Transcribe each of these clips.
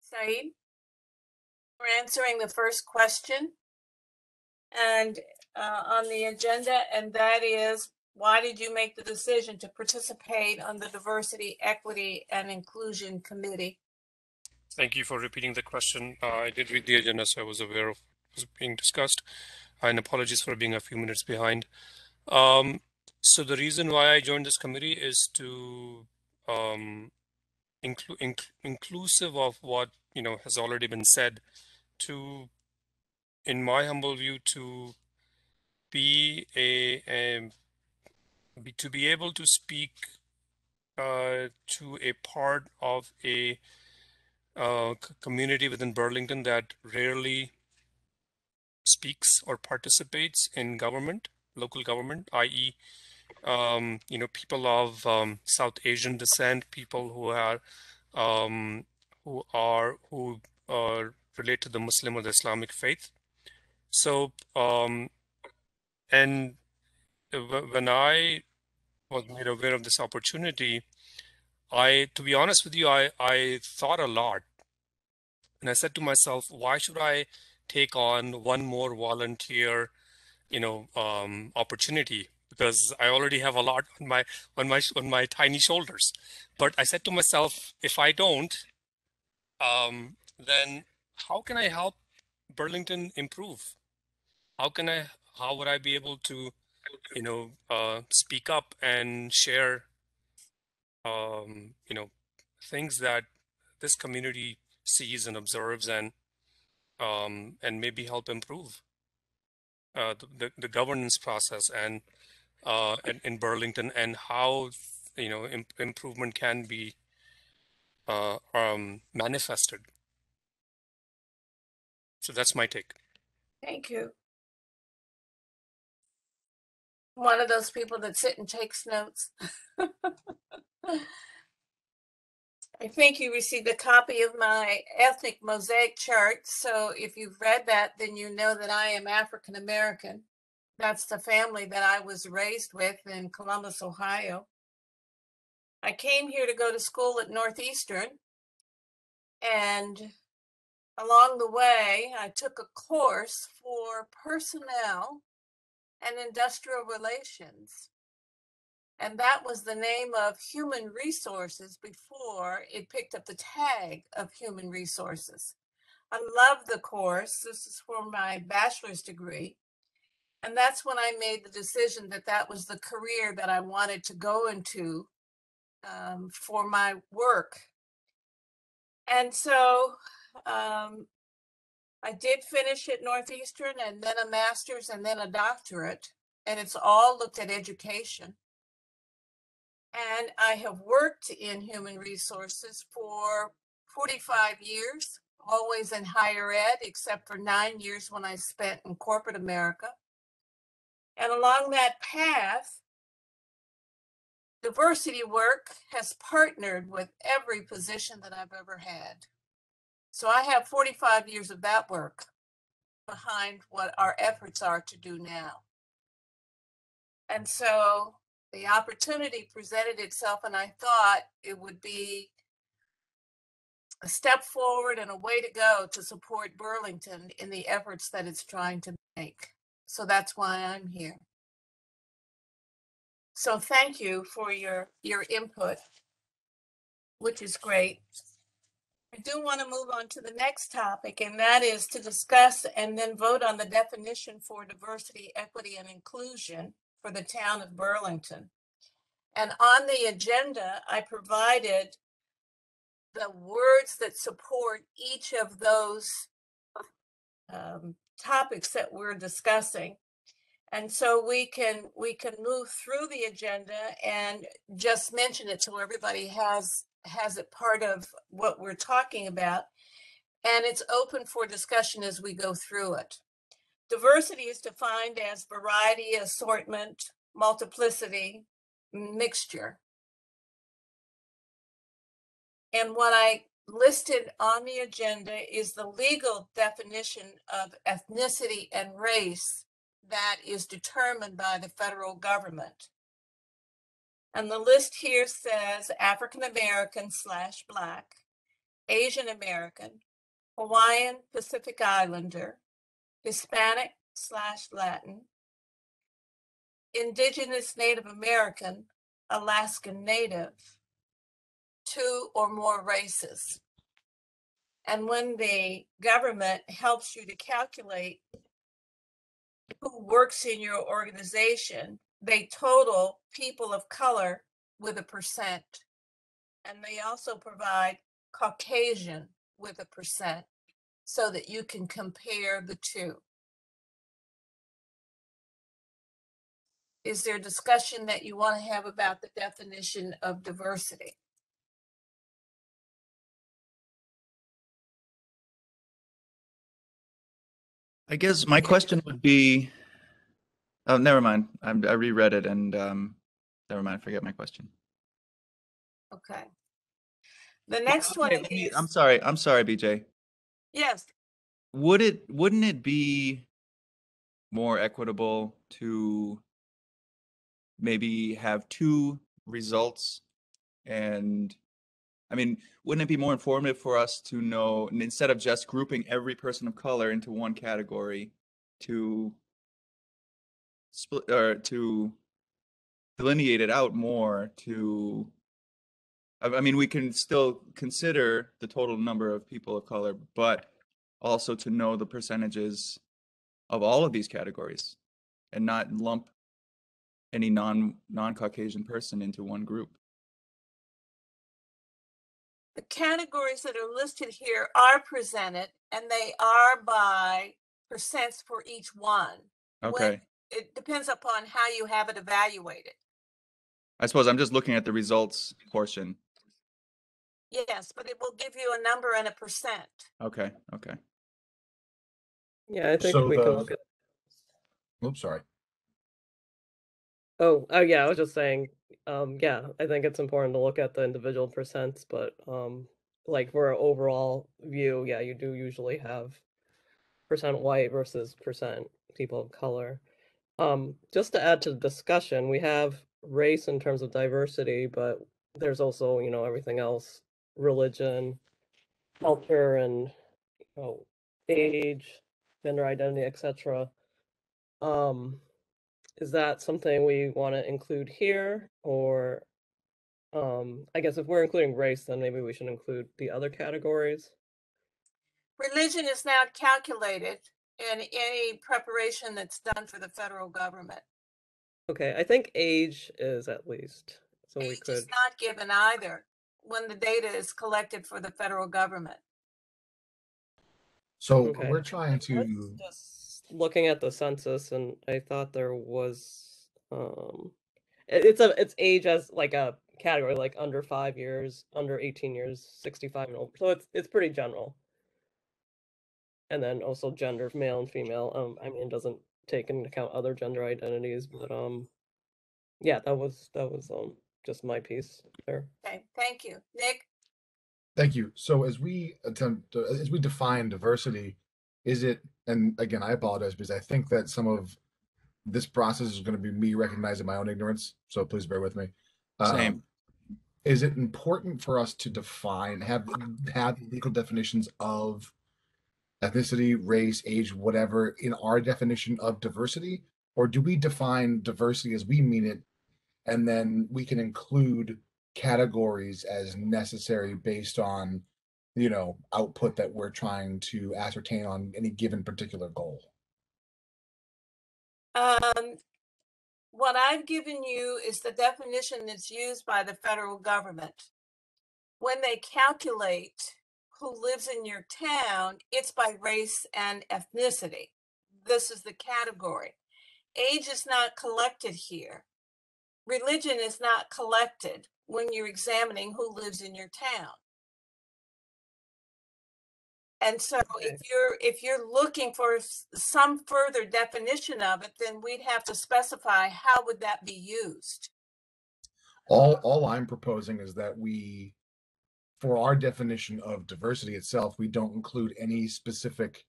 Saeed, for answering the first question and on the agenda, and that is, why did you make the decision to participate on the Diversity, Equity, and Inclusion Committee? Thank you for repeating the question. I did read the agenda, so I was aware of what was being discussed. And apologies for being a few minutes behind. So the reason why I joined this committee is to inclusive of what has already been said, to, in my humble view, to be to be able to speak to a part of a community within Burlington that rarely speaks or participates in government, local government, i.e., people of South Asian descent, people who are who relate to the Muslim or the Islamic faith. So, and when I was made aware of this opportunity, to be honest with you, I thought a lot, and I said to myself, why should I take on one more volunteer opportunity, because I already have a lot on my tiny shoulders. But I said to myself, if I don't, then how can I help Burlington improve? How can I how would I be able to speak up and share things that this community sees and observes, and maybe help improve the governance process and in Burlington, and how improvement can be manifested. So that's my take. Thank you. One of those people that sit and takes notes. I think you received a copy of my ethnic mosaic chart. So if you've read that, then you know that I am African American. That's the family that I was raised with in Columbus, Ohio. I came here to go to school at Northeastern, and along the way, I took a course for personnel and industrial relations. And that was the name of human resources before it picked up the tag of human resources. I love the course. This is for my bachelor's degree. And that's when I made the decision that that was the career that I wanted to go into for my work. And so I did finish at Northeastern, and then a master's, and then a doctorate. And it's all looked at education. And I have worked in human resources for 45 years, always in higher ed, except for 9 years when I spent in corporate America. And along that path, diversity work has partnered with every position that I've ever had. So I have 45 years of that work behind what our efforts are to do now. And so the opportunity presented itself, and I thought it would be a step forward and a way to go to support Burlington in the efforts that it's trying to make. So that's why I'm here. So thank you for your input, which is great. I do want to move on to the next topic, and that is to discuss and then vote on the definition for diversity, equity, and inclusion for the town of Burlington. And on the agenda, I provided the words that support each of those topics that we're discussing. And so we can move through the agenda and just mention it so everybody has it part of what we're talking about. And it's open for discussion as we go through it. Diversity is defined as variety, assortment, multiplicity, mixture. And what I listed on the agenda is the legal definition of ethnicity and race that is determined by the federal government. And the list here says African American / Black, Asian American, Hawaiian Pacific Islander, Hispanic/Latin, Indigenous Native American, Alaskan Native, 2 or more races. And when the government helps you to calculate who works in your organization, they total people of color with a percent. And they also provide Caucasian with a percent so that you can compare the two. Is there discussion that you want to have about the definition of diversity? I guess my question would be, oh, never mind. I reread it and never mind. Forget my question. Okay. The next one is, I'm sorry, BJ. yes, Wouldn't it be more equitable to maybe have 2 results? And I mean, wouldn't it be more informative for us to know, and instead of just grouping every person of color into one category, to split or to delineate it out more to I mean, we can still consider the total number of people of color, but also to know the percentages of all of these categories and not lump any non-Caucasian person into one group. the categories that are listed here are presented and they are by percents for each one. Okay. It depends upon how you have it evaluated. I suppose I'm just looking at the results portion. Yes, but it will give you a number and a percent. Okay. Yeah, I think So we can look at. Oops, sorry. Oh, yeah, I was just saying, yeah, I think it's important to look at the individual percents, but like for an overall view, yeah, you do usually have percent white versus percent people of color. Just to add to the discussion, we have race in terms of diversity, but there's also, everything else, religion, culture, and age, gender identity, etc. Is that something we want to include here? Or I guess if we're including race, then maybe we should include the other categories. Religion is not calculated in any preparation that's done for the federal government. Okay, I think age is at least. So we Age could. is not given either when the data is collected for the federal government. So Okay. we're trying I was to. just looking at the census, and I thought there was it's age as like a category, like under 5 years, under 18 years, 65 and older. So it's pretty general. And then also gender, male and female. I mean, it doesn't take into account other gender identities, but yeah, that was just my piece there. Okay, thank you. Nick? Thank you. So as we define diversity, is it, and again, I apologize because I think that some of this process is going to be me recognizing my own ignorance. So please bear with me. Same. Is it important for us to have legal definitions of ethnicity, race, age, whatever in our definition of diversity? Or do we define diversity as we mean it, and then we can include categories as necessary based on, output that we're trying to ascertain on any given particular goal? What I've given you is the definition that's used by the federal government. When they calculate who lives in your town, it's by race and ethnicity. This is the category. Age is not collected here. Religion is not collected when you're examining who lives in your town. And so if you're looking for some further definition of it, then we'd have to specify how would that be used. All I'm proposing is that for our definition of diversity itself, we don't include any specific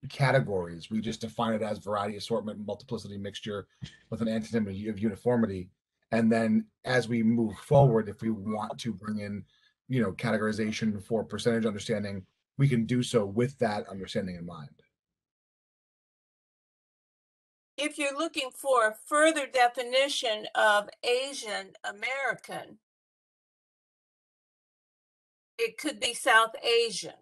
categories. We just define it as variety, assortment, multiplicity, mixture, with an antonym of uniformity. And then as we move forward, if we want to bring in categorization for percentage understanding, we can do so with that understanding in mind. If you're looking for a further definition of Asian American, it could be South Asian.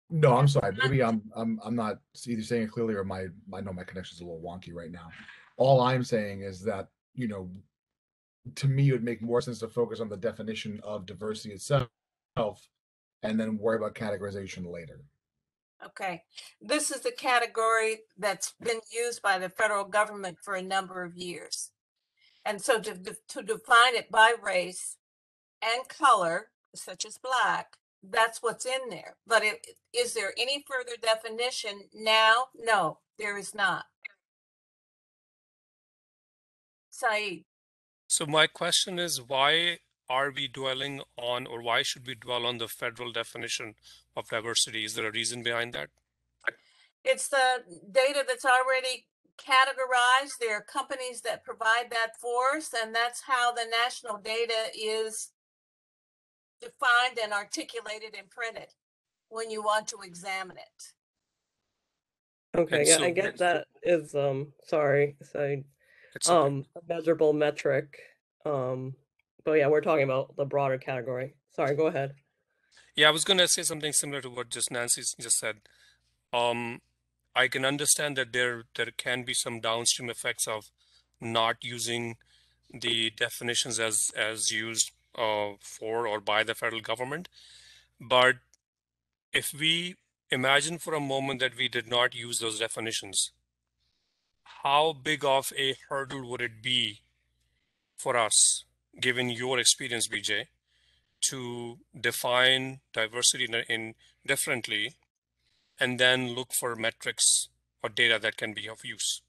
No, I'm sorry. Maybe I'm not either saying it clearly, or I know my connection's a little wonky right now. All I'm saying is that, to me, it would make more sense to focus on the definition of diversity itself and then worry about categorization later. Okay, this is the category that's been used by the federal government for a number of years. And so to define it by race and color, such as Black, that's what's in there. But is there any further definition now? No, there is not. Saeed. So my question is, why are we dwelling on, or why should we dwell on the federal definition of diversity? Is there a reason behind that? It's the data that's already categorized. There are companies that provide that for us, and that's how the national data is defined and articulated and printed when you want to examine it. Okay, And yeah, so I get that is sorry, so it's okay. a measurable metric. But yeah, we're talking about the broader category. Sorry, go ahead. Yeah, I was going to say something similar to what just Nancy just said. I can understand that there can be some downstream effects of not using the definitions as used for or by the federal government. But if we imagine for a moment that we did not use those definitions, how big of a hurdle would it be for us, given your experience, BJ, to define diversity in differently and then look for metrics or data that can be of use?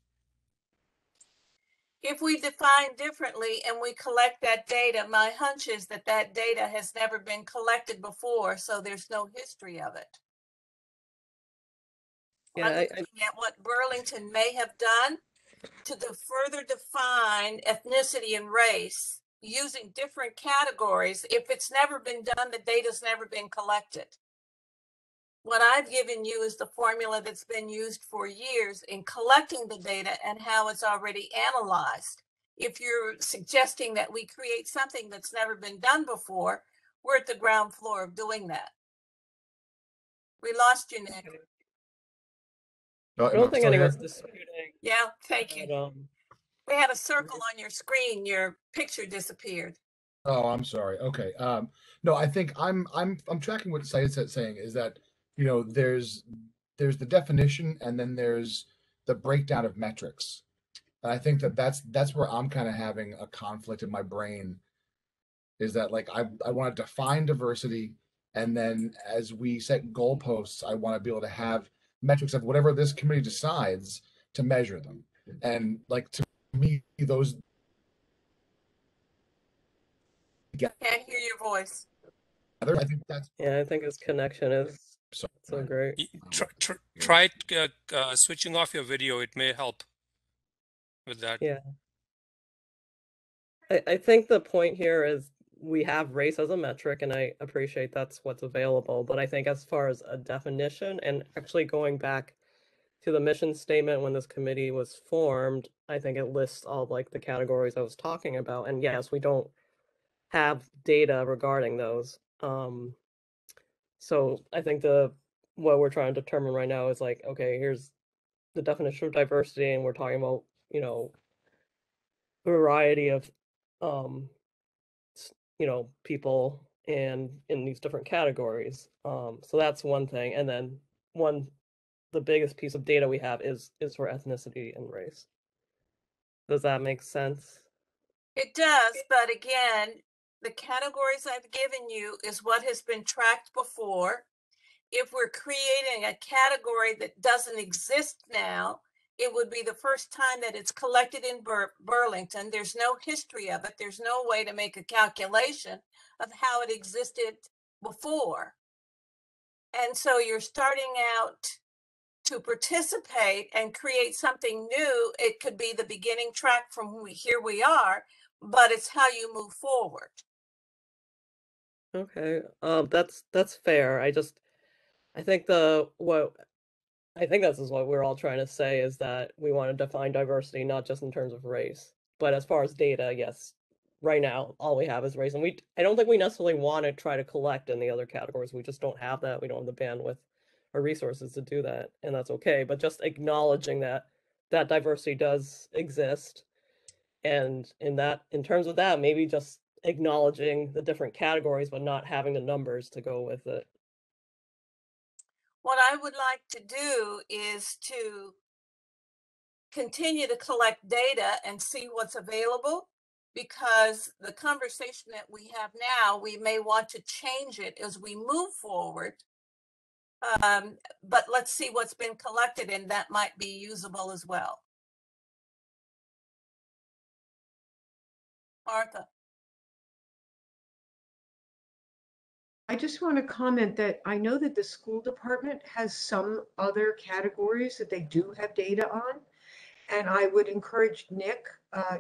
If we define differently and we collect that data, my hunch is that that data has never been collected before, so there's no history of it. Yeah, I'm looking at what Burlington may have done to further define ethnicity and race using different categories. If it's never been done, the data's never been collected. What I've given you is the formula that's been used for years in collecting the data and how it's already analyzed. If you're suggesting that we create something that's never been done before, we're at the ground floor of doing that. We lost you, Nick. I don't think anyone's disputing. Yeah, thank you. But, we had a circle on your screen. Your picture disappeared. Oh, I'm sorry. Okay. No, I think I'm tracking what Said is saying is that, there's the definition and then there's the breakdown of metrics. And I think that's where I'm kind of having a conflict in my brain, is that like I want to define diversity, and then as we set goalposts, I want to be able to have metrics of whatever this committee decides to measure them. And like, to me, those Can't hear your voice. I think that's yeah, I think his connection is so great. Try switching off your video. It may help with that. Yeah. I think the point here is we have race as a metric, and I appreciate that's what's available. But I think as far as a definition, and actually going back to the mission statement when this committee was formed, I think it lists all like the categories I was talking about. And yes, we don't have data regarding those. So I think what we're trying to determine right now is like, okay, here's the definition of diversity, and we're talking about, variety of people and in these different categories. So that's one thing. And then the biggest piece of data we have is for ethnicity and race. Does that make sense? It does, but again, the categories I've given you is what has been tracked before. If we're creating a category that doesn't exist now, it would be the first time that it's collected in Burlington. There's no history of it. There's no way to make a calculation of how it existed before. And so you're starting out to participate and create something new. It could be the beginning track from here we are, but it's how you move forward. Okay. That's fair. I think I think this is what we're all trying to say is that we want to define diversity not just in terms of race, but as far as data, yes. Right now, all we have is race, and I don't think we necessarily want to try to collect in the other categories. We just don't have that. We don't have the bandwidth or resources to do that, and that's okay. But just acknowledging that diversity does exist, and in terms of that, maybe just acknowledging the different categories, but not having the numbers to go with it. What I would like to do is to continue to collect data and see what's available, because the conversation that we have now, we may want to change it as we move forward. But let's see what's been collected, and that might be usable as well. Martha. I just want to comment that I know that the school department has some other categories that they do have data on. And I would encourage Nick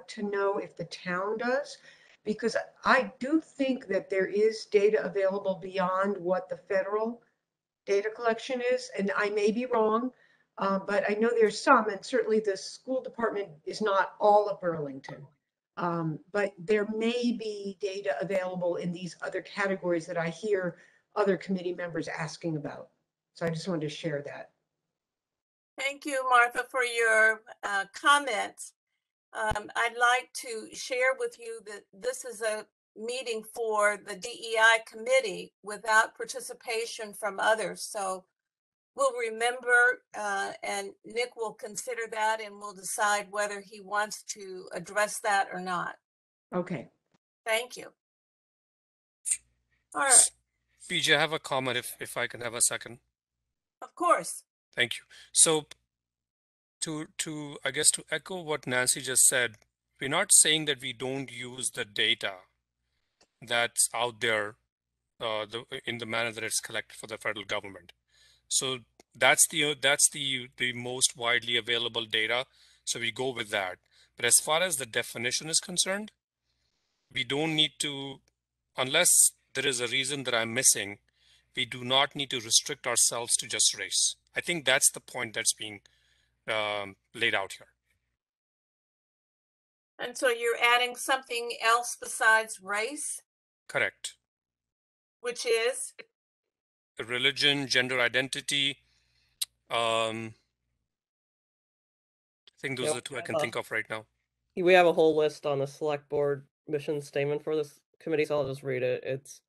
to know if the town does, because I do think that there is data available beyond what the federal data collection is. And I may be wrong, but I know there's some, and certainly the school department is not all of Burlington. But there may be data available in these other categories that I hear other committee members asking about. So I just wanted to share that. Thank you, Martha, for your comments. I'd like to share with you that this is a meeting for the DEI committee without participation from others. So we'll remember, and Nick will consider that, and we'll decide whether he wants to address that or not. Okay. Thank you. All right. PJ, I have a comment if I can have a second. Of course. Thank you. So I guess to echo what Nancy just said, we're not saying that we don't use the data that's out there in the manner that it's collected for the federal government. So that's the most widely available data. So we go with that. But as far as the definition is concerned, we don't need to, unless there is a reason that I'm missing, we do not need to restrict ourselves to just race. I think that's the point that's being laid out here. And so you're adding something else besides race? Correct. Which is? Religion, gender identity. I think those are the two I can think of right now. We have a whole list on the select board mission statement for this committee, so I'll just read it. It's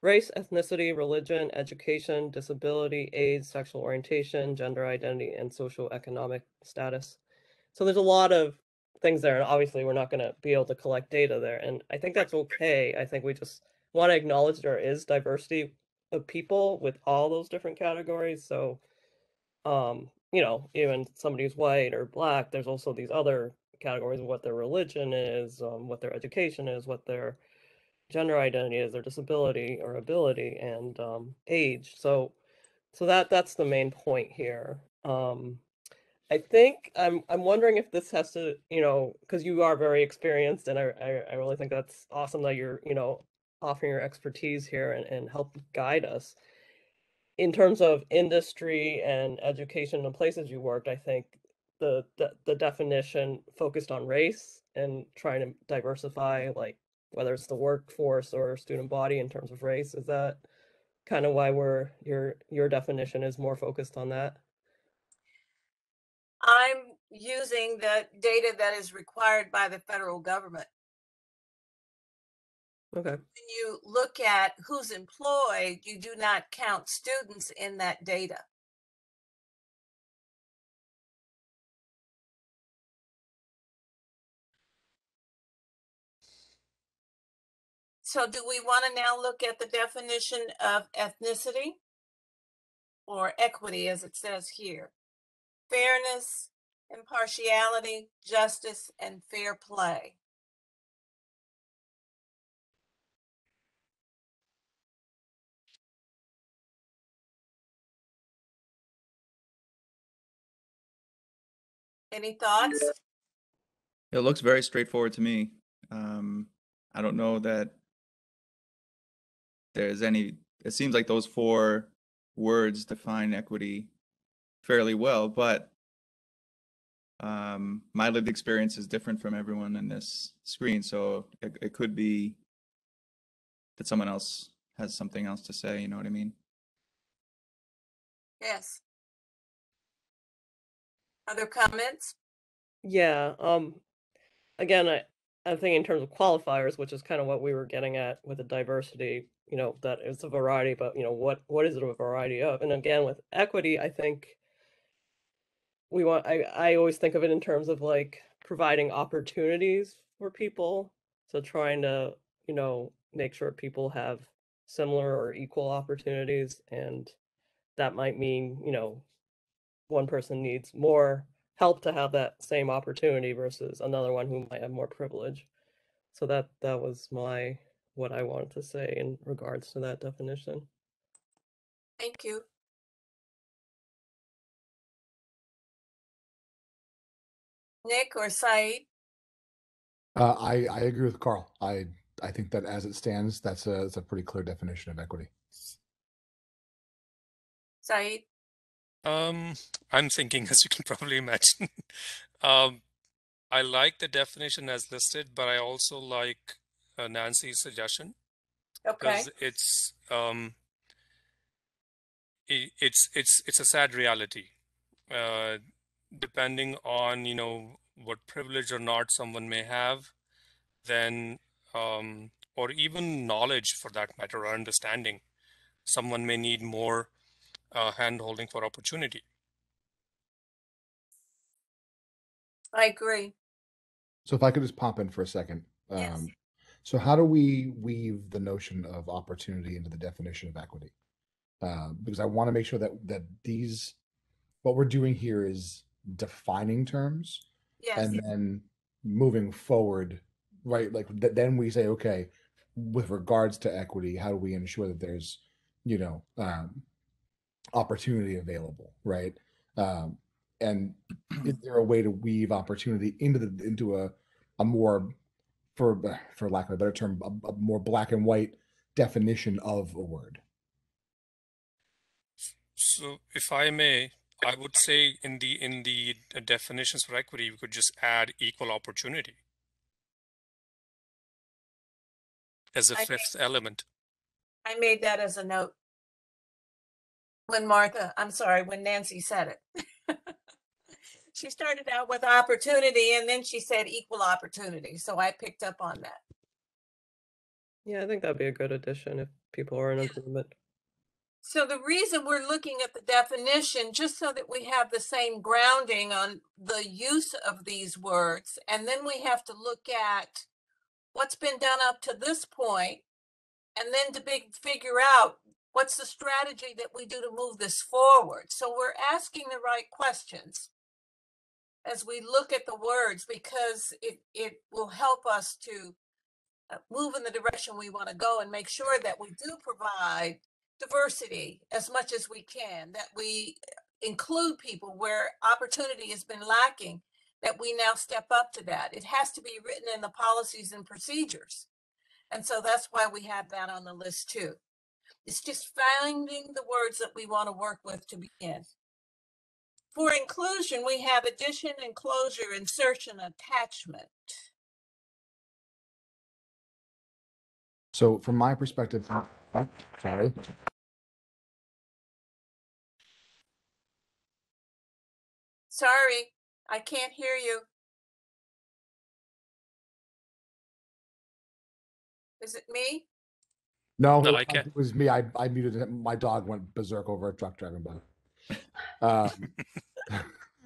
race, ethnicity, religion, education, disability, age, sexual orientation, gender identity, and socioeconomic status. So there's a lot of things there, and obviously we're not going to be able to collect data there, and I think that's okay. I think we just want to acknowledge there is diversity of people with all those different categories. So, you know, even somebody who's white or black, there's also these other categories of what their religion is, what their education is, what their gender identity is, their disability or ability, and age. So that's the main point here. I think I'm wondering if this has to, you know, because you are very experienced, and I really think that's awesome that you're, you know, offering your expertise here and help guide us. In terms of industry and education and places you worked, I think the definition focused on race and trying to diversify, like whether it's the workforce or student body in terms of race, is that kind of why your definition is more focused on that? I'm using the data that is required by the federal government. Okay. When you look at who's employed, you do not count students in that data. So do we want to now look at the definition of ethnicity or equity, as it says here? Fairness, impartiality, justice, and fair play. Any thoughts? It looks very straightforward to me. I don't know that there's any, it seems like those 4 words define equity fairly well, but my lived experience is different from everyone in this screen, so it could be that someone else has something else to say, you know what I mean? Yes. Other comments? Yeah. Again, I think in terms of qualifiers, which is kind of what we were getting at with the diversity, that it's a variety, but what is it a variety of? And again, with equity, I think I always think of it in terms of like providing opportunities for people. So trying to, make sure people have similar or equal opportunities. And that might mean, one person needs more help to have that same opportunity versus another one who might have more privilege. So that was what I wanted to say in regards to that definition. Thank you. Nick or Said? I agree with Carl. I think that as it stands, that's a pretty clear definition of equity. Said? I'm thinking, as you can probably imagine. I like the definition as listed, but I also like Nancy's suggestion Okay. because it's a sad reality. Depending on what privilege or not someone may have, then or even knowledge for that matter or understanding, someone may need more hand holding for opportunity. I agree. So if I could just pop in for a second. Yes. So how do we weave the notion of opportunity into the definition of equity? Because I want to make sure that what we're doing here is defining terms, Yes. and then moving forward, right? Like then we say, okay, with regards to equity, how do we ensure that there's, opportunity available, right? And is there a way to weave opportunity into a more, for lack of a better term, a more black and white definition of a word? So if I may, I would say in the definitions for equity, we could just add equal opportunity as a I 5th element. I made that as a note when Nancy said it. She started out with opportunity and then she said equal opportunity. So I picked up on that. Yeah, I think that'd be a good addition if people are in agreement. So the reason we're looking at the definition, just so that we have the same grounding on the use of these words, and then we have to look at what's been done up to this point, and then to figure out what's the strategy that we do to move this forward. So we're asking the right questions as we look at the words, because it will help us to move in the direction we want to go and make sure that we do provide diversity as much as we can, that we include people where opportunity has been lacking, that we now step up to that. It has to be written in the policies and procedures. And so that's why we have that on the list too. It's just finding the words that we want to work with to begin. For inclusion, we have addition, enclosure, insertion, attachment. So from my perspective, sorry. Sorry, I can't hear you. Is it me? No, I like it was me. I muted it. My dog went berserk over a truck driving by.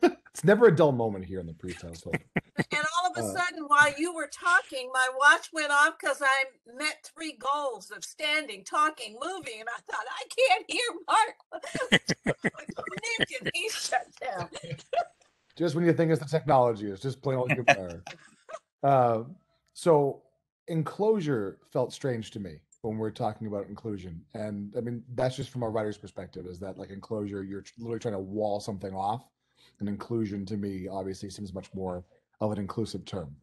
It's never a dull moment here in the priest household. And all of a sudden, while you were talking, my watch went off because I met 3 goals of standing, talking, moving, and I thought, I can't hear Mark. Nick, and he shut down. Just when you think it's the technology, it's just plain old human error. So enclosure felt strange to me when we're talking about inclusion. And I mean, that's just from a writer's perspective, is that like enclosure, you're literally trying to wall something off. And inclusion to me obviously seems much more of an inclusive term.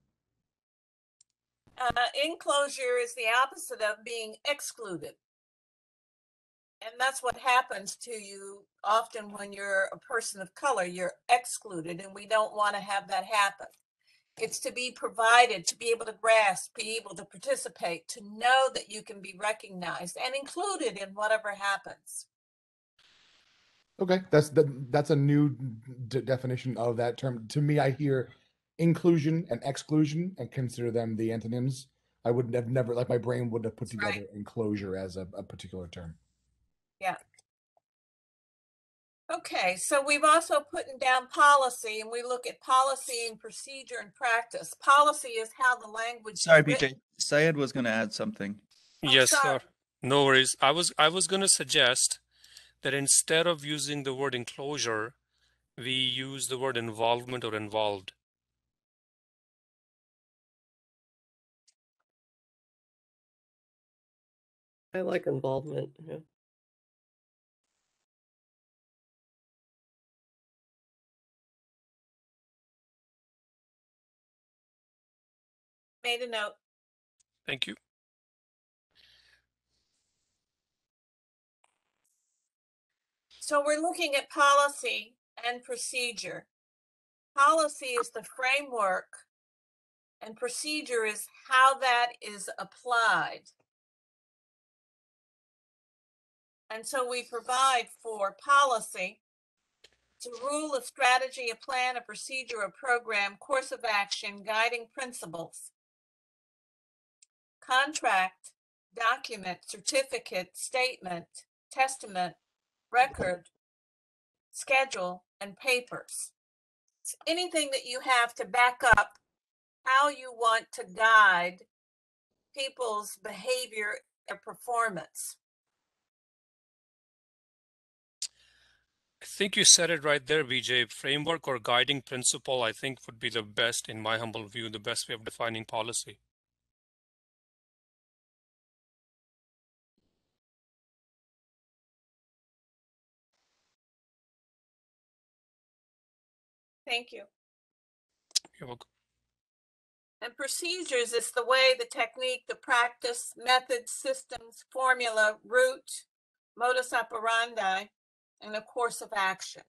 Enclosure is the opposite of being excluded. And that's what happens to you often when you're a person of color, you're excluded, and we don't want to have that happen. It's to be provided, to be able to grasp, be able to participate, to know that you can be recognized and included in whatever happens. Okay, that's a new definition of that term. To me, I hear inclusion and exclusion and consider them the antonyms. I would have never, like my brain wouldn't have put together enclosure as a particular term. Yeah. Okay, so we've also put down policy, and we look at policy and procedure and practice. Policy is how the language Sorry, is written. BJ. Syed was going to add something. Oh, Yes, sorry. no worries. I was going to suggest that instead of using the word enclosure, we use the word involvement or involved. I like involvement. Yeah. Made a note. Thank you. So we're looking at policy and procedure. Policy is the framework, and procedure is how that is applied. And so we provide for policy. It's a rule, a strategy, a plan, a procedure, a program, course of action, guiding principles. Contract, document, certificate, statement, testament, record, schedule, and papers. It's anything that you have to back up how you want to guide people's behavior or performance. I think you said it right there, BJ. Framework or guiding principle, I think, would be the best, in my humble view, the best way of defining policy. Thank you. You're welcome. And procedures is the way, the technique, the practice, methods, systems, formula, route, modus operandi, and a course of action.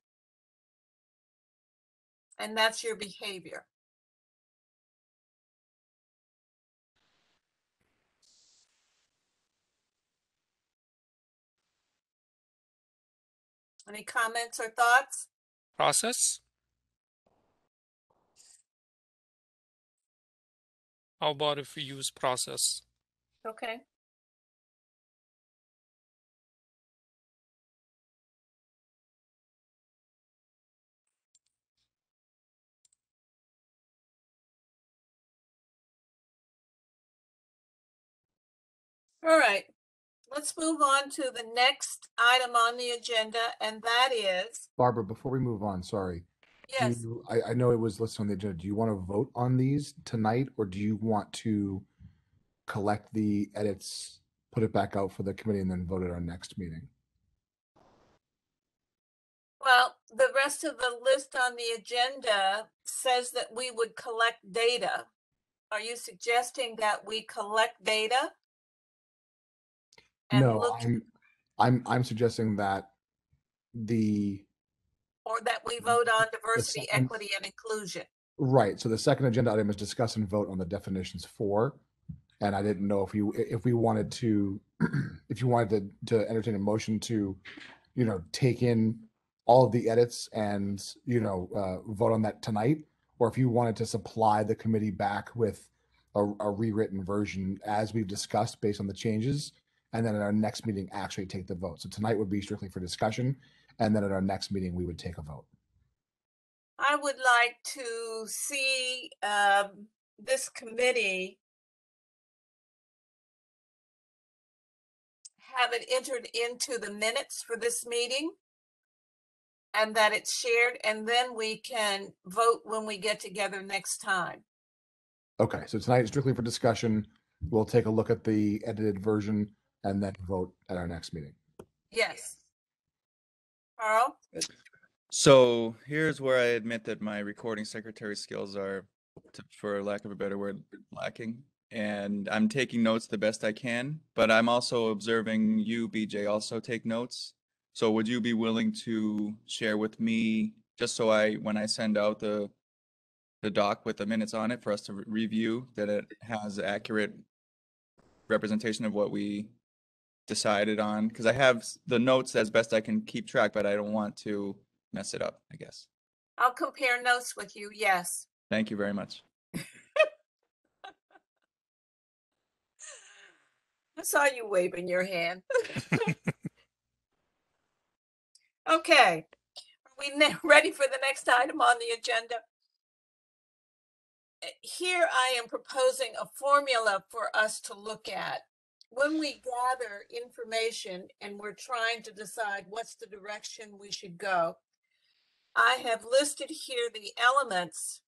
And that's your behavior. Any comments or thoughts? Process? How about if we use process? Okay. All right. Let's move on to the next item on the agenda, and that is, Barbara, before we move on, sorry. yes, I know it was listed on the agenda. Do you want to vote on these tonight, or do you want to collect the edits, put it back out for the committee, and then vote at our next meeting? well, the rest of the list on the agenda says that we would collect data. Are you suggesting that we collect data? And No, look, I'm suggesting that or that we vote on diversity, second- equity, and inclusion? right. So the second agenda item is discuss and vote on the definitions for, and I didn't know if we wanted to, if you wanted to entertain a motion to, take in all of the edits and, vote on that tonight, or if you wanted to supply the committee back with a rewritten version as we've discussed based on the changes, and then at our next meeting actually take the vote. So tonight would be strictly for discussion, and then at our next meeting we would take a vote. I would like to see this committee have it entered into the minutes for this meeting, and that it's shared, and then we can vote when we get together next time. Okay, so tonight is strictly for discussion. We'll take a look at the edited version and then vote at our next meeting. Yes. Carl? So here's where I admit that my recording secretary skills are, for lack of a better word, lacking. and I'm taking notes the best I can, but I'm also observing you, BJ, also take notes. So would you be willing to share with me, just so when I send out the doc with the minutes on it for us to review, that it has accurate representation of what we decided on? Because I have the notes as best I can keep track, but I don't want to mess it up, I guess. I'll compare notes with you, yes. Thank you very much. I saw you waving your hand. Okay, are we ready for the next item on the agenda? Here I am proposing a formula for us to look at. When we gather information and we're trying to decide what's the direction we should go, I have listed here the elements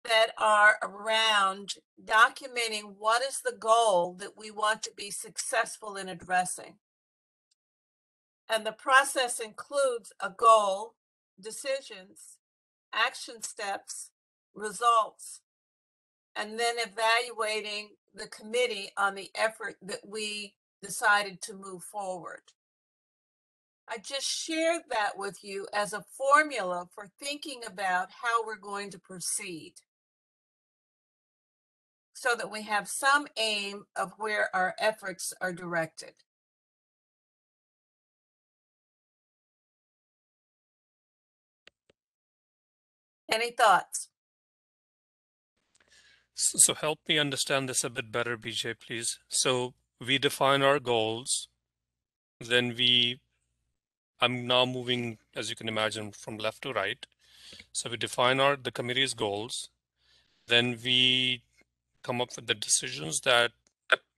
that are around documenting what is the goal that we want to be successful in addressing. And the process includes a goal, decisions, action steps, results, and then evaluating the committee on the effort that we decided to move forward. I just shared that with you as a formula for thinking about how we're going to proceed, so that we have some aim of where our efforts are directed. Any thoughts? So help me understand this a bit better, BJ, please. So we define our goals, then I'm now moving, as you can imagine, from left to right. So we define the committee's goals, then we come up with the decisions that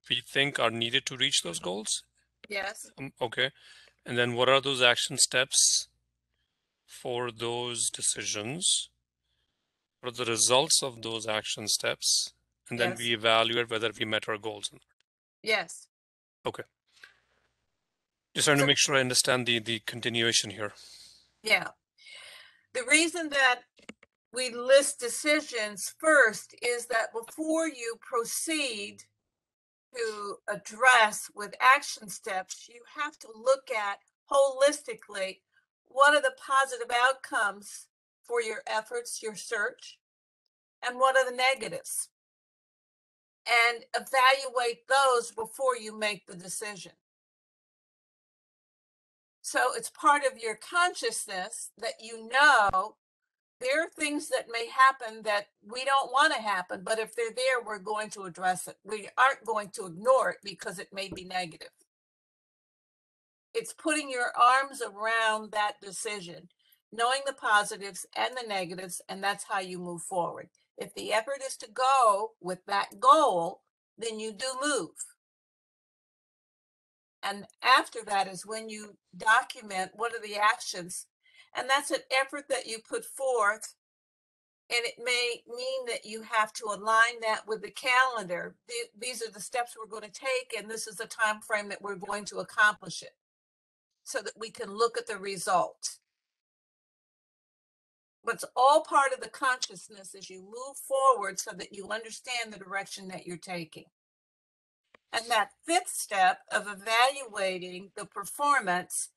we think are needed to reach those goals. Yes. Okay. And then what are those action steps for those decisions? What are the results of those action steps? And then Yes. we evaluate whether we met our goals. Yes. Okay. Just trying to make sure I understand the continuation here. Yeah. The reason that we list decisions first is that before you proceed to address with action steps, you have to look at holistically what are the positive outcomes for your efforts, your search, and what are the negatives, and evaluate those before you make the decision. So it's part of your consciousness that you know there are things that may happen that we don't want to happen, but if they're there, we're going to address it. We aren't going to ignore it because it may be negative. It's putting your arms around that decision, knowing the positives and the negatives, and that's how you move forward. If the effort is to go with that goal, then you do move. And after that is when you document what are the actions. And that's an effort that you put forth. And it may mean that you have to align that with the calendar. These are the steps we're going to take, and this is the time frame that we're going to accomplish it, so that we can look at the result. But it's all part of the consciousness as you move forward so that you understand the direction that you're taking. And that fifth step of evaluating the performance,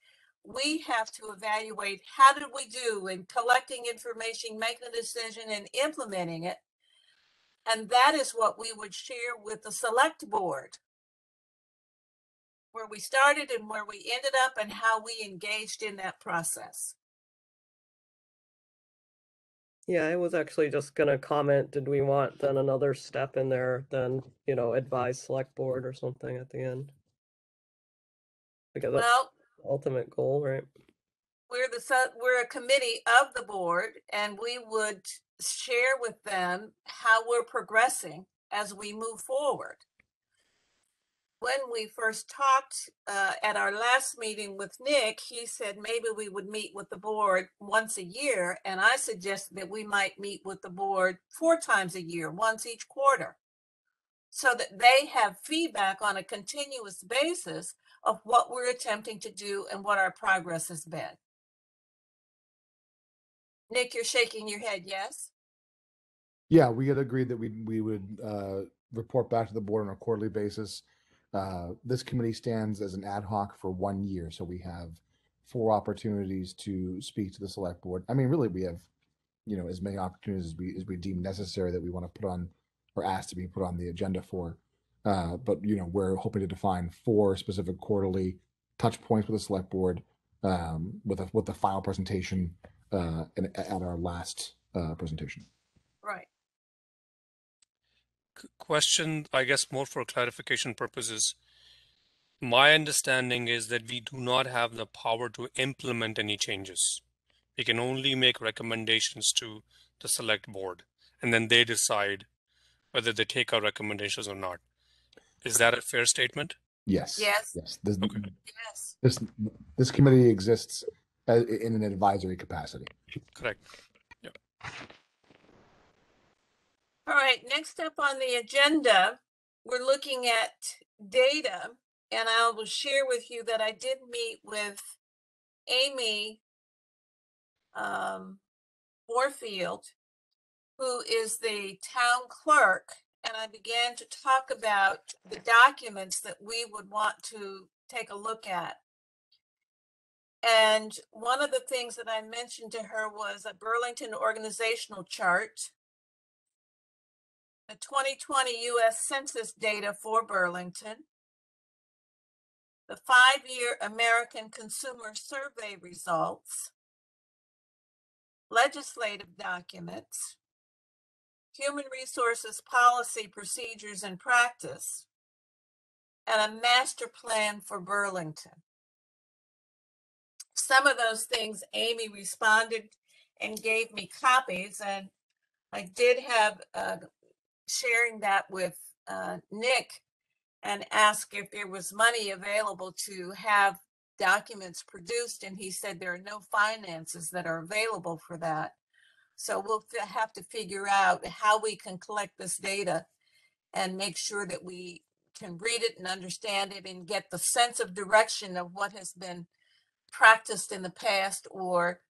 we have to evaluate how did we do in collecting information, making a decision, and implementing it. And that is what we would share with the select board, where we started and where we ended up and how we engaged in that process. Yeah, I was actually just gonna comment, did we want then another step in there, then, advise select board or something at the end? Because that's Well, the ultimate goal, right? we're a committee of the board, and we would share with them how we're progressing as we move forward. When we first talked at our last meeting with Nick, he said maybe we would meet with the board once a year, and I suggested that we might meet with the board 4 times a year, once each quarter, so that they have feedback on a continuous basis of what we're attempting to do and what our progress has been. Nick, you're shaking your head, yes? Yeah, we had agreed that we would report back to the board on a quarterly basis. This committee stands as an ad hoc for 1 year, so we have 4 opportunities to speak to the select board. I mean, really, we have, you know, as many opportunities as we deem necessary that we want to put on or ask to be put on the agenda for. But you know, we're hoping to define 4 specific quarterly touch points with the select board, with the final presentation at our last presentation. Right. Question, I guess, more for clarification purposes. My understanding is that we do not have the power to implement any changes. We can only make recommendations to the select board, and then they decide whether they take our recommendations or not. Is that a fair statement? Yes. Yes. Yes. Okay. Yes. This committee exists in an advisory capacity. Correct. All right, next up on the agenda, we're looking at data, and I will share with you that I did meet with Amy Warfield, who is the town clerk, and I began to talk about the documents that we would want to take a look at. And one of the things that I mentioned to her was a Burlington organizational chart, the 2020 U.S. Census data for Burlington, the 5-year American Consumer Survey results, legislative documents, human resources policy, procedures, and practice, and a master plan for Burlington. Some of those things Amy responded and gave me copies, and I did have sharing that with Nick and asked if there was money available to have documents produced, and he said there are no finances that are available for that. So we'll have to figure out how we can collect this data and make sure that we can read it and understand it and get the sense of direction of what has been practiced in the past, or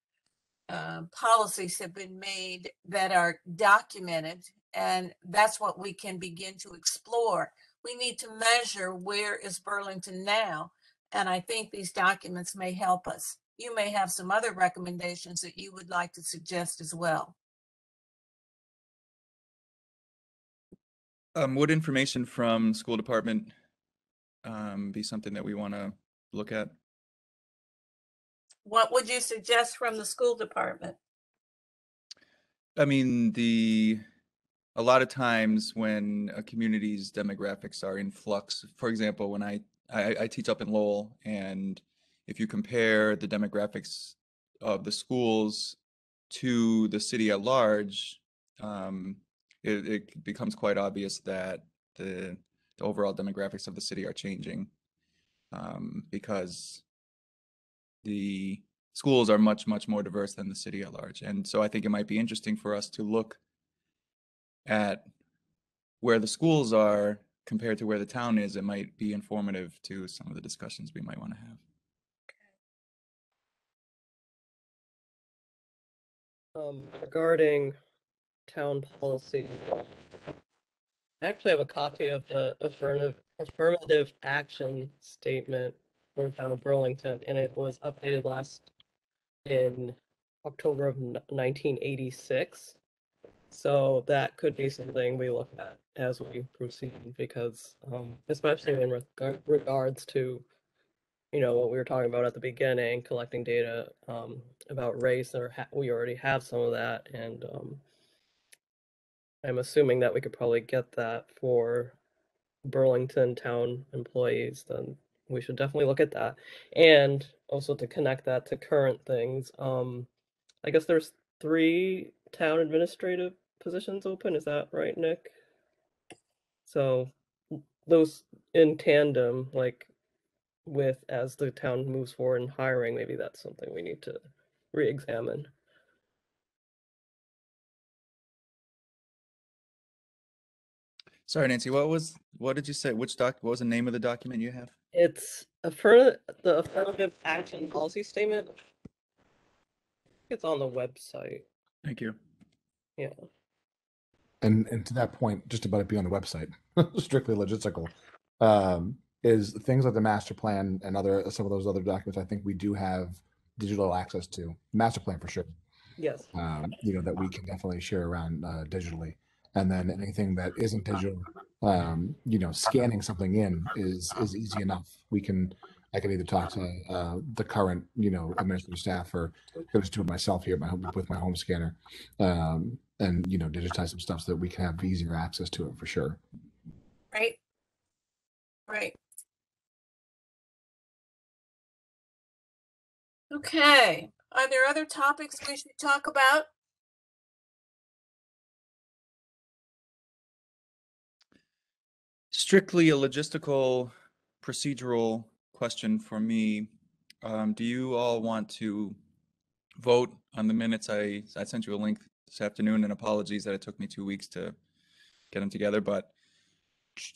policies have been made that are documented, and that's what we can begin to explore. We need to measure where is Burlington now, and I think these documents may help us. You may have some other recommendations that you would like to suggest as well. Would information from school department be something that we want to look at? What would you suggest from the school department? I mean, a lot of times when a community's demographics are in flux, for example, when I teach up in Lowell, and if you compare the demographics of the schools to the city at large, it becomes quite obvious that the overall demographics of the city are changing, because the schools are much more diverse than the city at large. And so I think it might be interesting for us to look at where the schools are compared to where the town is. It might be informative to some of the discussions we might want to have. Regarding town policy, I actually have a copy of the affirmative action statement for the town of Burlington, and it was updated last in October of 1986. So that could be something we look at as we proceed, because especially in regards to, you know, what we were talking about at the beginning, collecting data about race, or we already have some of that, and I'm assuming that we could probably get that for Burlington town employees. Then we should definitely look at that, and also to connect that to current things. I guess there's 3 town administrative positions open. Is that right, Nick? So those in tandem, like with as the town moves forward in hiring, maybe that's something we need to re-examine. Sorry, Nancy, what did you say? What was the name of the document you have? It's the affirmative action policy statement. It's on the website. Thank you. Yeah. And to that point, just about it being on the website, strictly logistical, is things like the master plan and some of those other documents. I think we do have digital access to master plan for sure. Yes. That we can definitely share around digitally, and then anything that isn't digital, scanning something in is easy enough. I can either talk to the current administrative staff, or go just do it myself here with my home scanner, and digitize some stuff so that we can have easier access to it for sure. Right. Right. Okay. Are there other topics we should talk about? Strictly a logistical, procedural question for me. Do you all want to vote on the minutes? I sent you a link this afternoon, and apologies that it took me 2 weeks to get them together, but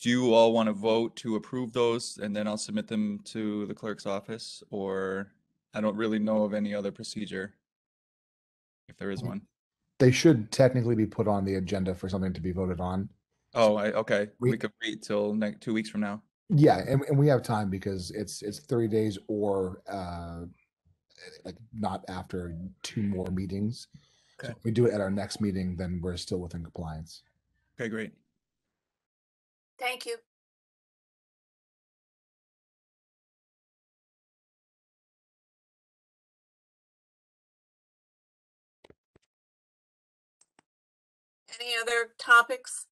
do you all want to vote to approve those and then I'll submit them to the clerk's office? Or I don't really know of any other procedure, if there is one. They should technically be put on the agenda for something to be voted on. Oh, okay. We- We could wait till 2 weeks from now. Yeah, and we have time because it's 30 days or like not after 2 more meetings. So Okay. if we do it at our next meeting, then we're still within compliance. Okay, great. Thank you. Any other topics?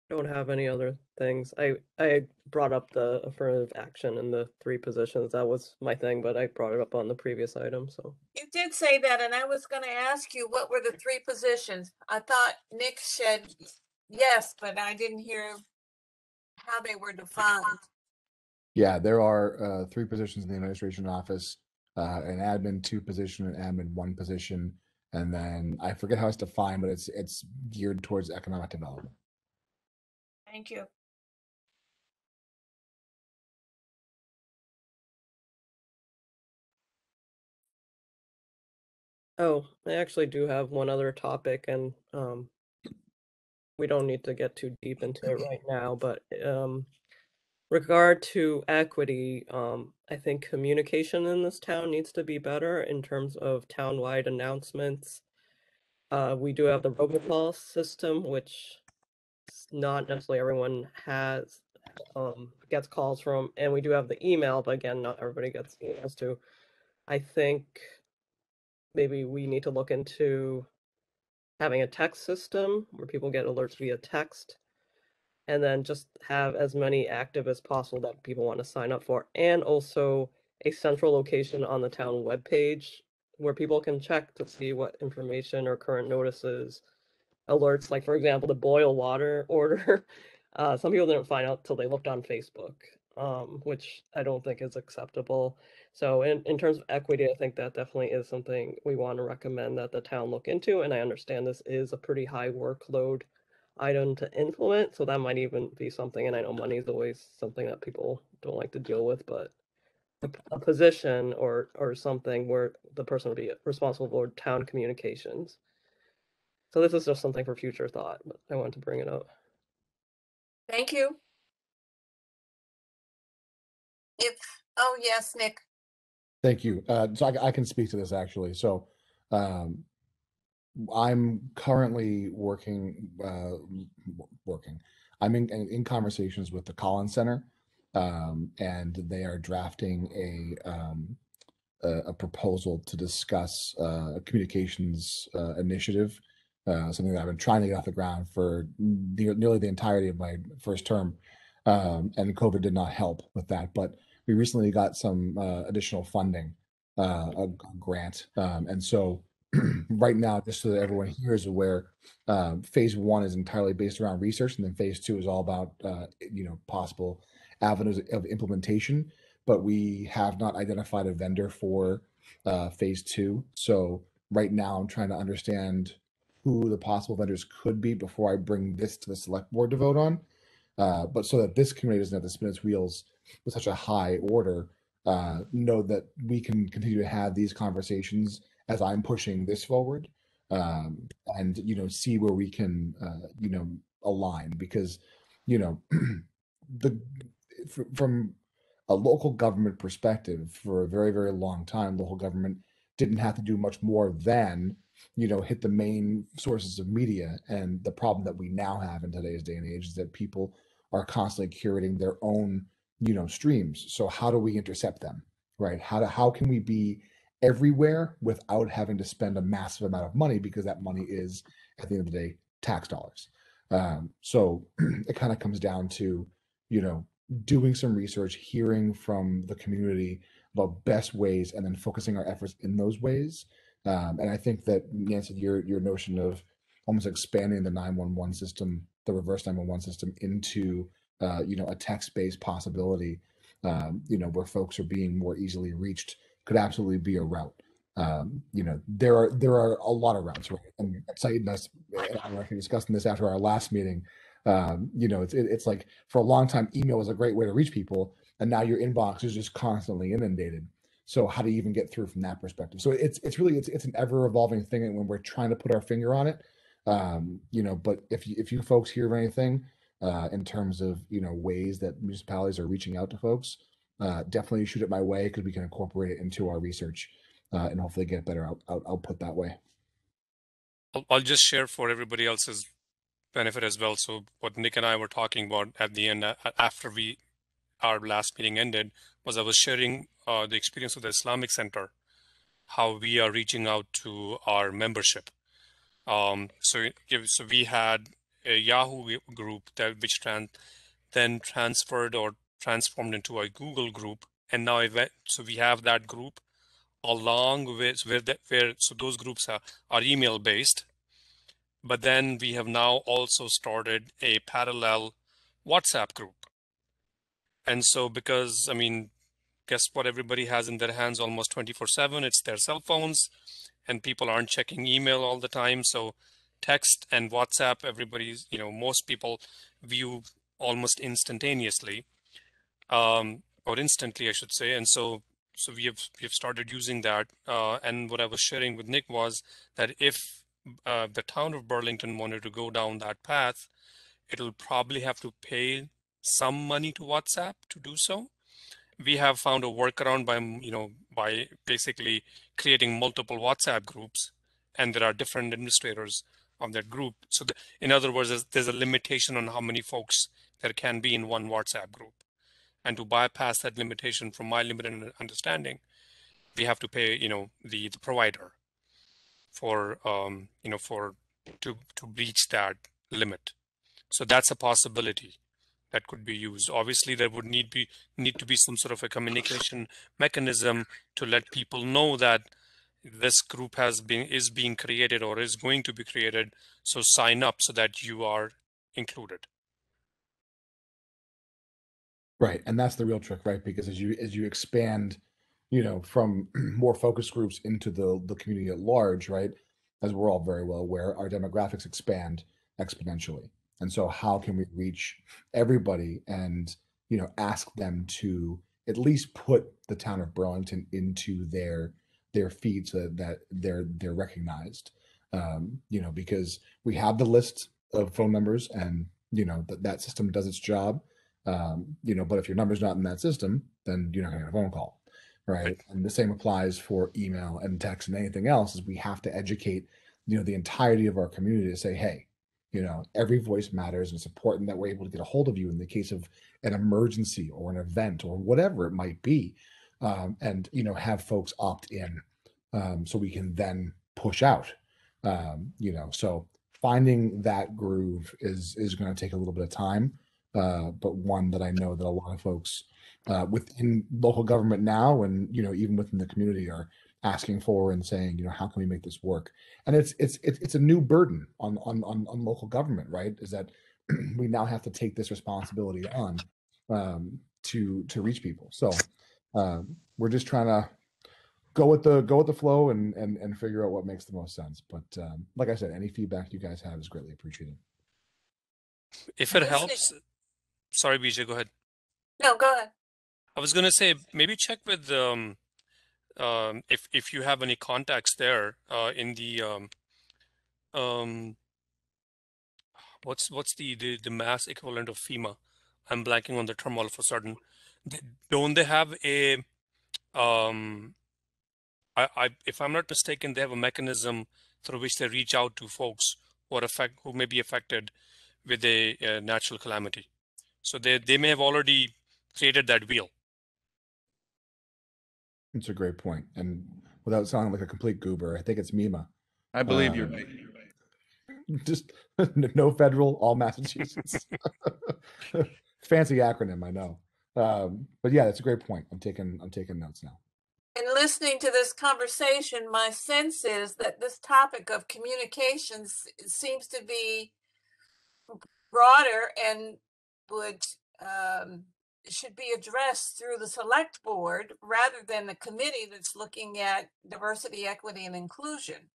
Don't have any other things. I brought up the affirmative action and the 3 positions. That was my thing, but I brought it up on the previous item, so. You did say that, and I was going to ask you what were the 3 positions. I thought Nick said yes, but I didn't hear how they were defined. Yeah, there are 3 positions in the administration office, an admin 2 position, an admin 1 position, and then I forget how it's defined, but it's geared towards economic development. Thank you. Oh, I actually do have one other topic, and we don't need to get too deep into it right now, but regard to equity, I think communication in this town needs to be better in terms of town-wide announcements. We do have the robocall system, which not necessarily everyone has gets calls from, and we do have the email, but again, not everybody gets emails too. I think maybe we need to look into having a text system where people get alerts via text, and then just have as many active as possible that people want to sign up for, and also a central location on the town webpage where people can check to see what information or current notices, alerts, like for example, the boil water order. Some people didn't find out till they looked on Facebook, which I don't think is acceptable. So in terms of equity, I think that definitely is something we want to recommend that the town look into. And I understand this is a pretty high workload item to implement, so that might even be something. And I know money is always something that people don't like to deal with, but a position or something where the person would be responsible for town communications. So this is just something for future thought, but I wanted to bring it up. Thank you. Oh yes, Nick. Thank you. So I can speak to this actually. So I'm currently working. I'm in conversations with the Collins Center, and they are drafting a proposal to discuss a communications initiative, something that I've been trying to get off the ground for nearly the entirety of my first term, and COVID did not help with that. But we recently got some additional funding, a grant, and so right now, just so that everyone here is aware, phase 1 is entirely based around research, and then phase 2 is all about possible avenues of implementation. But we have not identified a vendor for phase 2. So right now, I'm trying to understand who the possible vendors could be before I bring this to the select board to vote on. But so that this committee doesn't have to spin its wheels with such a high order, know that we can continue to have these conversations as I'm pushing this forward, and see where we can align, because the from a local government perspective, for a very, very long time, local government didn't have to do much more than hit the main sources of media. And the problem that we now have in today's day and age is that people are constantly curating their own streams. So how do we intercept them, right? How can we be everywhere without having to spend a massive amount of money, because that money is, at the end of the day, tax dollars. So it kind of comes down to doing some research, hearing from the community about best ways, and then focusing our efforts in those ways. And I think that, Nancy, your notion of almost expanding the 911 system, the reverse 911 system, into a text-based possibility, where folks are being more easily reached, could absolutely be a route. There are a lot of routes, right? And citing us, and I'm actually discussing this after our last meeting. It's like, for a long time, email was a great way to reach people, and now your inbox is just constantly inundated. So how do you even get through from that perspective? So it's really an ever evolving thing, and when we're trying to put our finger on it, but if you folks hear of anything in terms of ways that municipalities are reaching out to folks, definitely shoot it my way, because we can incorporate it into our research, and hopefully get better output that way. I'll just share for everybody else's benefit as well. So what Nick and I were talking about at the end, after our last meeting ended, was I was sharing the experience of the Islamic Center, how we are reaching out to our membership. So we had a Yahoo group which then transferred or transformed into a Google group, and now so we have that group along with so those groups are email based, but then we have now also started a parallel WhatsApp group. And so, because guess what everybody has in their hands almost 24/7, it's their cell phones, and people aren't checking email all the time. So text and WhatsApp, everybody's, most people view almost instantaneously, or instantly, I should say. And so we have started using that. And what I was sharing with Nick was that if the town of Burlington wanted to go down that path, it'll probably have to pay some money to WhatsApp to do so. We have found a workaround by basically creating multiple WhatsApp groups, and there are different administrators of that group. So in other words, there's a limitation on how many folks there can be in one WhatsApp group. And to bypass that limitation, from my limited understanding, we have to pay, the provider for, to reach that limit. So that's a possibility that could be used. Obviously, there would need to be some sort of a communication mechanism to let people know that this group is being created or is going to be created. So sign up so that you are included. Right, and that's the real trick, right? Because as you expand, from more focus groups into the community at large, right? As we're all very well aware, our demographics expand exponentially. And so how can we reach everybody and, ask them to at least put the town of Burlington into their feed, so that they're recognized. Because we have the list of phone numbers, and that system does its job. But if your number's not in that system, then you're not gonna get a phone call, right? And the same applies for email and text and anything else. Is we have to educate, the entirety of our community to say, hey, every voice matters, and it's important that we're able to get a hold of you in the case of an emergency or an event or whatever it might be, and have folks opt in, so we can then push out. So finding that groove is going to take a little bit of time. But one that I know that a lot of folks within local government now, and even within the community, are asking for and saying, how can we make this work? And it's a new burden on local government, right? Is that we now have to take this responsibility on, to reach people. So we're just trying to go with the flow and figure out what makes the most sense. But like I said, any feedback you guys have is greatly appreciated. If it helps, sorry, BJ, go ahead. No, go ahead. I was going to say maybe check with if you have any contacts there in the what's the mass equivalent of FEMA? I'm blanking on the term all of a sudden. Don't they have a if I'm not mistaken, they have a mechanism through which they reach out to folks who may be affected with a natural calamity. So they may have already created that wheel. It's a great point. And without sounding like a complete goober, I think it's MEMA. I believe you're right. Just no federal, all Massachusetts. Fancy acronym, I know. But yeah, that's a great point. I'm taking notes now. In listening to this conversation, my sense is that this topic of communications seems to be broader and should be addressed through the select board rather than the committee that's looking at diversity, equity, and inclusion.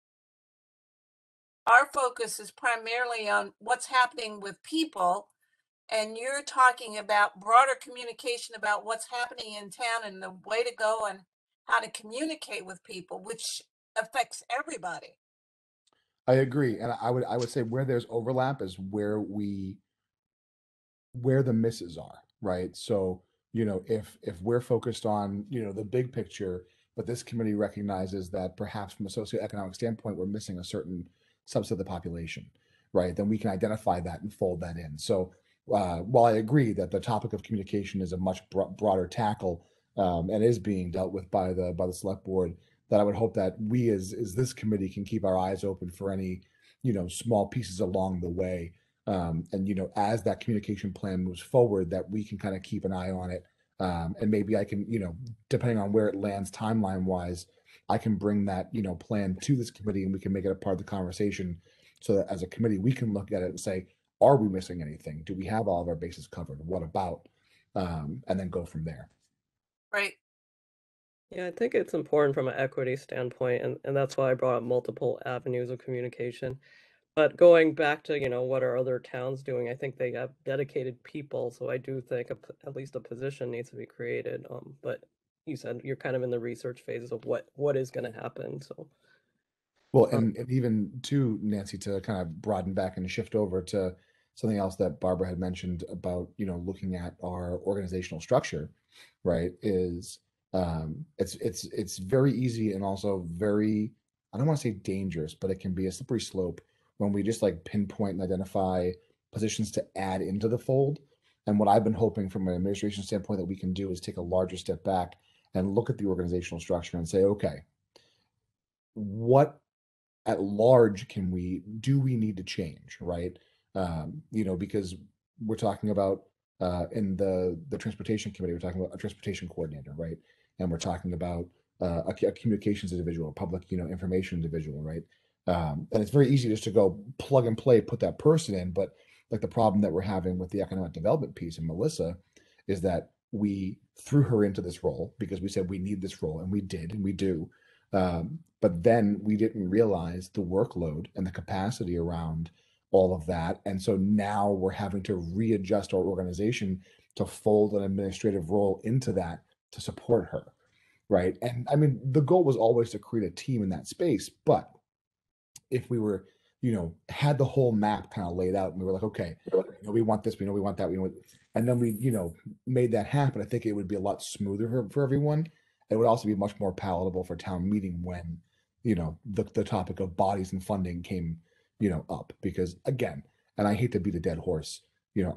Our focus is primarily on what's happening with people, and you're talking about broader communication about what's happening in town and the way to go and how to communicate with people, which affects everybody. I agree. And I would say where there's overlap is where the misses are, right? So, if we're focused on, the big picture, but this committee recognizes that perhaps from a socioeconomic standpoint, we're missing a certain subset of the population, right? Then we can identify that and fold that in. So while I agree that the topic of communication is a much broader tackle and is being dealt with by the select board, that I would hope that we as this committee can keep our eyes open for any, small pieces along the way. And as that communication plan moves forward, that we can kind of keep an eye on it. And maybe I can, depending on where it lands timeline wise, I can bring that, plan to this committee and we can make it a part of the conversation so that as a committee, we can look at it and say, are we missing anything? Do we have all of our bases covered? What about? And then go from there. Right. Yeah, I think it's important from an equity standpoint, and that's why I brought up multiple avenues of communication. But going back to, what are other towns doing, I think they have dedicated people, so I do think at least a position needs to be created. But you said you're kind of in the research phases of what is going to happen. So, well, and even too, Nancy, to kind of broaden back and shift over to something else that Barbara had mentioned about, looking at our organizational structure, right? Is it's very easy and also very, I don't want to say dangerous, but it can be a slippery slope when we just like pinpoint and identify positions to add into the fold. And what I've been hoping from an administration standpoint that we can do is take a larger step back and look at the organizational structure and say, okay, what at large do we need to change, right? Because we're talking about in the transportation committee, we're talking about a transportation coordinator, right? And we're talking about a communications individual, public, information individual, right? And it's very easy just to go plug and play, put that person in. But like the problem that we're having with the economic development piece and Melissa is that we threw her into this role because we said we need this role, and we did, and we do. But then we didn't realize the workload and the capacity around all of that. And so now we're having to readjust our organization to fold an administrative role into that to support her, right? And I mean, the goal was always to create a team in that space, but if we were, had the whole map kind of laid out and we were like, okay, we want this, we know we want that, and then we, made that happen, I think it would be a lot smoother for everyone. It would also be much more palatable for town meeting when, the topic of bodies and funding came, up. Because again, and I hate to beat a dead horse,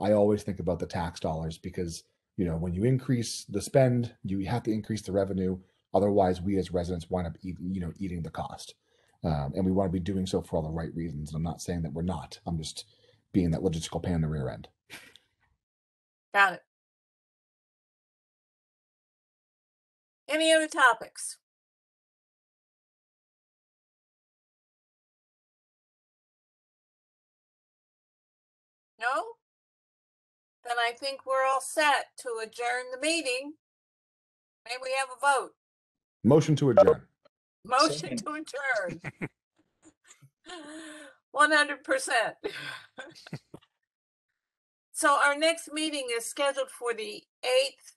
I always think about the tax dollars because, when you increase the spend, you have to increase the revenue. Otherwise, we as residents wind up eating the cost. And we want to be doing so for all the right reasons. And I'm not saying that we're not. I'm just being that logistical pain in the rear end. Got it. Any other topics? No? Then I think we're all set to adjourn the meeting. May we have a vote? Motion to adjourn. Motion Second. to adjourn. 100%. So our next meeting is scheduled for the 8th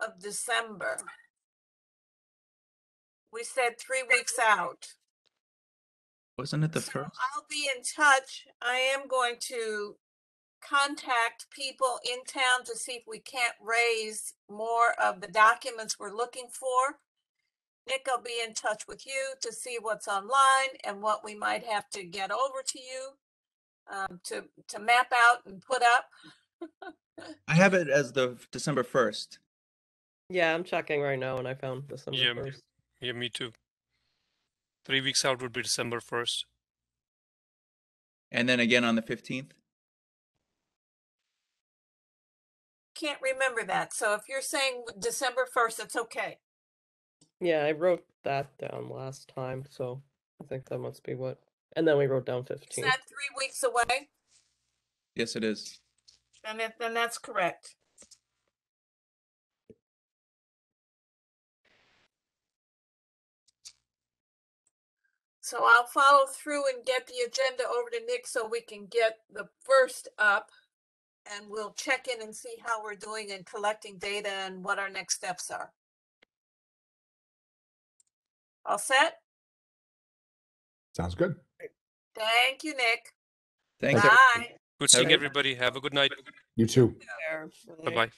of December. We said 3 weeks out. Wasn't it the So first? I'll be in touch. I am going to contact people in town to see if we can't raise more of the documents we're looking for. Nick, I'll be in touch with you to see what's online and what we might have to get over to you to map out and put up. I have it as the December 1st. Yeah, I'm checking right now and I found December Yeah, 1st. yeah, me too. 3 weeks out would be December 1st. And then again on the 15th. Can't remember that. So if you're saying December 1st, it's okay. Yeah, I wrote that down last time, so I think that must be what. And then we wrote down Is 15. that 3 weeks away? Yes, it is. Then that's correct. So I'll follow through and get the agenda over to Nick so we can get the first up, and we'll check in and see how we're doing in collecting data and what our next steps are. All set? Sounds good. Thank you, Nick. Thanks, Bye. everybody. Good Have a seeing good- everybody. Have a good night. You too. There. Bye-bye.